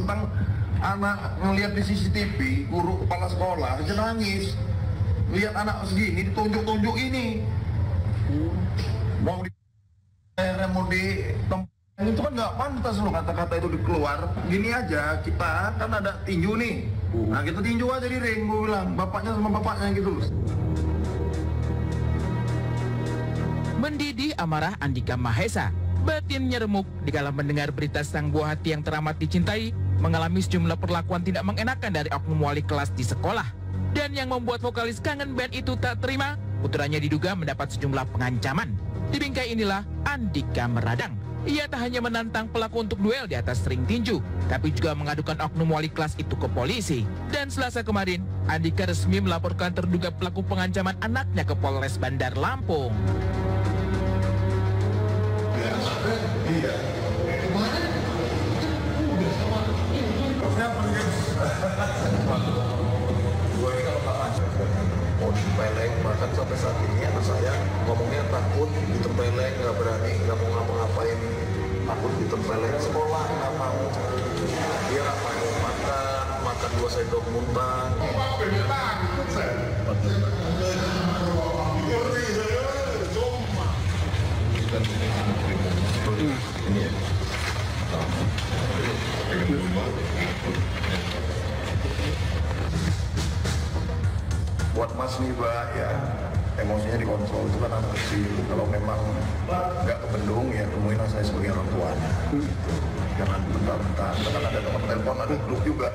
tentang anak ngelihat di CCTV, guru kepala sekolah aja nangis. Lihat anak segini ditunjuk-tunjuk ini. Mau di tempat itu kan nggak pantas loh kata-kata itu dikeluar. Gini aja, kita kan ada tinju nih. Nah kita tinju aja di ring, gue bilang. Bapaknya sama bapaknya gitu loh. Mendidih amarah Andika Mahesa, batinnya remuk dikala mendengar berita sang buah hati yang teramat dicintai mengalami sejumlah perlakuan tidak mengenakan dari oknum wali kelas di sekolah. Dan yang membuat vokalis kangen band itu tak terima, putranya diduga mendapat sejumlah pengancaman. Di bingkai inilah Andika meradang. Ia tak hanya menantang pelaku untuk duel di atas ring tinju, tapi juga mengadukan oknum wali kelas itu ke polisi. Dan Selasa kemarin, Andika resmi melaporkan terduga pelaku pengancaman anaknya ke Polres Bandar Lampung. Iya. Kemarin udah sama gue kalau nggak lancar mau ditempeleng, bahkan sampai saat ini anak saya ngomongnya takut ditempeleng, nggak berani, nggak mau ngapa-ngapain, takut ditempeleng sekolah, nggak mau, dia nggak mau makan 2 sendok muntah. Ini ya. Buat Mas nih, Mbak, ya emosinya dikontrol, itu kan anak kecil. Kalau memang nggak kebendung, ya temuin saya sebagai orang tuanya. Jangan bentar-bentar. Kita kan ada nomor telepon, ada grup juga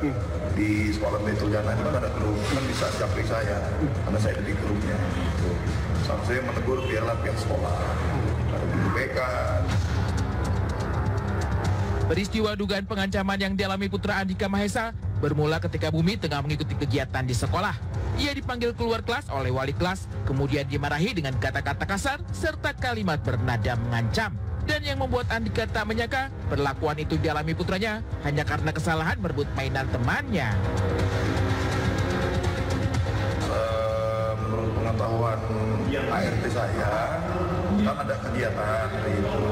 di sekolah Betul Jana itu kan ada grup, kan bisa japri saya, karena saya ada di grupnya. Saat saya menegur biarlah pihak sekolah, ada guru BK. Peristiwa dugaan pengancaman yang dialami putra Andika Mahesa bermula ketika Bumi tengah mengikuti kegiatan di sekolah. Ia dipanggil keluar kelas oleh wali kelas, kemudian dimarahi dengan kata-kata kasar serta kalimat bernada mengancam. Dan yang membuat Andika tak menyangka perlakuan itu dialami putranya hanya karena kesalahan merebut mainan temannya. Menurut pengetahuan ART saya, kan ada kegiatan itu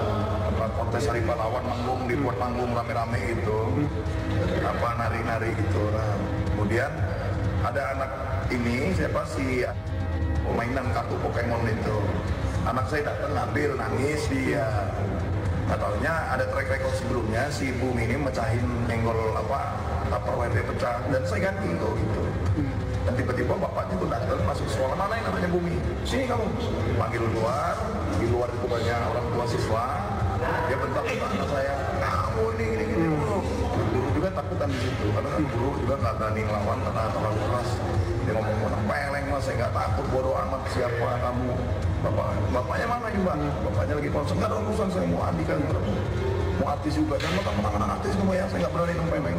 kontes Hari Pahlawan, manggung, dibuat manggung rame-rame itu, nari-nari gitu. Nah, kemudian ada anak ini, siapa sih, mainan kartu Pokemon itu. Anak saya datang ngambil, nangis dia. Katanya ada track record sebelumnya si Bumi ini mecahin nyenggol Tupperware dia pecah, dan saya ganti itu gitu. Dan tiba-tiba bapaknya tuh datang masuk sekolah, mana yang namanya Bumi? Sini kamu, panggil luar, di luar itu banyak orang tua siswa. Dia bentak-bentak anak saya, kamu ini guru juga takutan di situ, karena kan guru juga nggak berani ngelawan karena terlalu keras. Dia ngomong peleng mas, saya nggak takut, bodoh amat siapa kamu. Bapaknya mana juga? Bapaknya lagi konsen, nggak ada urusan, saya mau Andika, mau artis juga, dan mentang-mentang anak artis kamu ya, saya nggak berani nempeleng.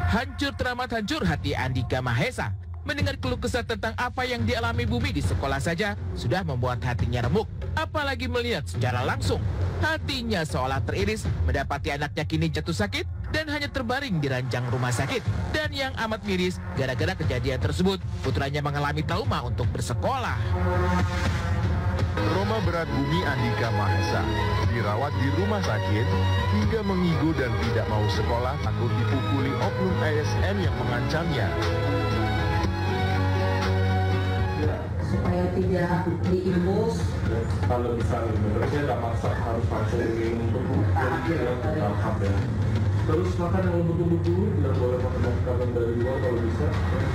Hancur teramat hancur hati Andika Mahesa. Mendengar keluh kesah tentang apa yang dialami Bumi di sekolah saja sudah membuat hatinya remuk. Apalagi melihat secara langsung. Hatinya seolah teriris mendapati anaknya kini jatuh sakit dan hanya terbaring di ranjang rumah sakit. Dan yang amat miris, gara-gara kejadian tersebut, putranya mengalami trauma untuk bersekolah. Trauma berat Bumi Andika Mahesa dirawat di rumah sakit hingga mengigu dan tidak mau sekolah takut dipukuli oknum ASN yang mengancamnya. Supaya tidak diimpus. Kalau misalnya mereka nggak maksa harus langsung untuk ya. Terus makan yang betul-betul tidak boleh makan makanan dari luar kalau bisa.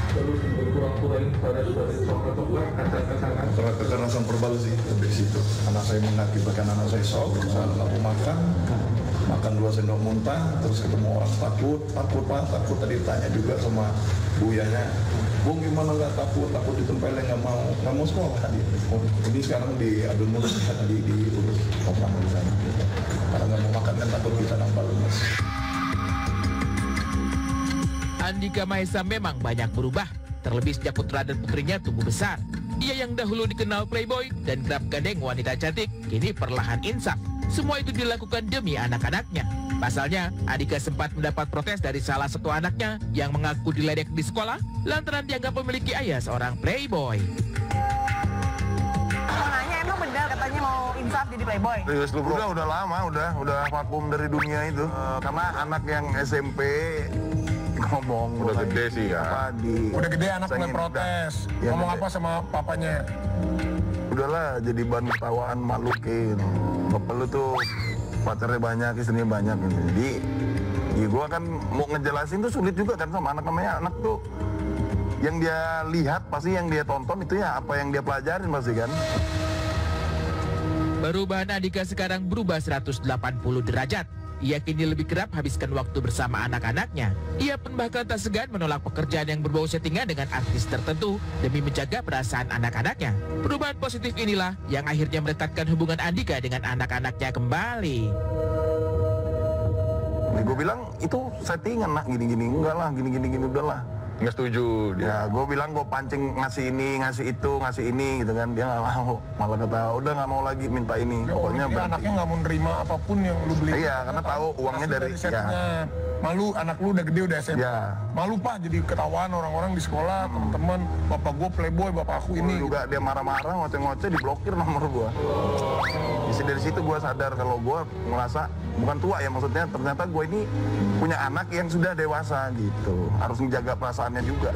Terus berkurang-kurangin pada coklat-coklat, kacang-kacangan. Soal kekerasan verbal sih lebih situ. Anak saya mengakibatkan anak saya shock, saat aku makan 2 sendok muntah, terus ketemu orang takut pak, tadi tanya juga sama buyanya, Bung gimana nggak takut ditempeleng, nggak mau sekolah tadi. Ini sekarang diadu mulut tadi diurus orang di sana. Karena nggak mau makan kan takut kita nampal mas. Andika Mahesa memang banyak berubah, terlebih sejak putra dan putrinya tumbuh besar. Ia yang dahulu dikenal playboy dan kerap gandeng wanita cantik, kini perlahan insaf. Semua itu dilakukan demi anak-anaknya. Pasalnya, Andika sempat mendapat protes dari salah satu anaknya yang mengaku diledek di sekolah lantaran dianggap memiliki ayah seorang playboy. Nanya emang benar katanya mau saat jadi playboy? Serius lu bro? Udah lama, udah vakum dari dunia itu. Karena anak yang SMP ngomong Udah gede sih kan. Udah gede anak mulai protes. Ya, Ngomong gede. apa sama papanya? Udahlah jadi bahan ketawaan malukin. Bapak lu tuh pacarnya banyak, istrinya banyak gitu. Jadi ya gua kan mau ngejelasin tuh sulit juga kan sama anak, namanya anak tuh yang dia lihat pasti, yang dia tonton itu ya apa yang dia pelajarin pasti kan. Perubahan Andika sekarang berubah 180 derajat. Ia kini lebih kerap habiskan waktu bersama anak-anaknya. Ia pun bahkan tak segan menolak pekerjaan yang berbau settingan dengan artis tertentu demi menjaga perasaan anak-anaknya. Perubahan positif inilah yang akhirnya merekatkan hubungan Andika dengan anak-anaknya kembali. Gue bilang itu settingan nak, gini-gini enggak lah, gini-gini udahlah. Nggak setuju dia. Ya gue bilang gue pancing ngasih ini, ngasih itu, ngasih ini gitu kan. Dia nggak mau, malah kata udah nggak mau lagi minta ini. Pokoknya Dia anaknya nggak mau nerima apapun yang lu beli. Iya, karena tahu uangnya Hasil dari setnya. Malu, anak lu udah gede, udah SMP. Ya. Malu pak, jadi ketahuan orang-orang di sekolah, teman-teman, bapak gue playboy, bapak aku ini. juga dia marah-marah, ngoceh-ngoceh, diblokir nomor gue. Jadi dari situ gue sadar kalau gue ngerasa bukan tua ya, maksudnya ternyata gue ini punya anak yang sudah dewasa gitu. Harus menjaga perasaannya juga.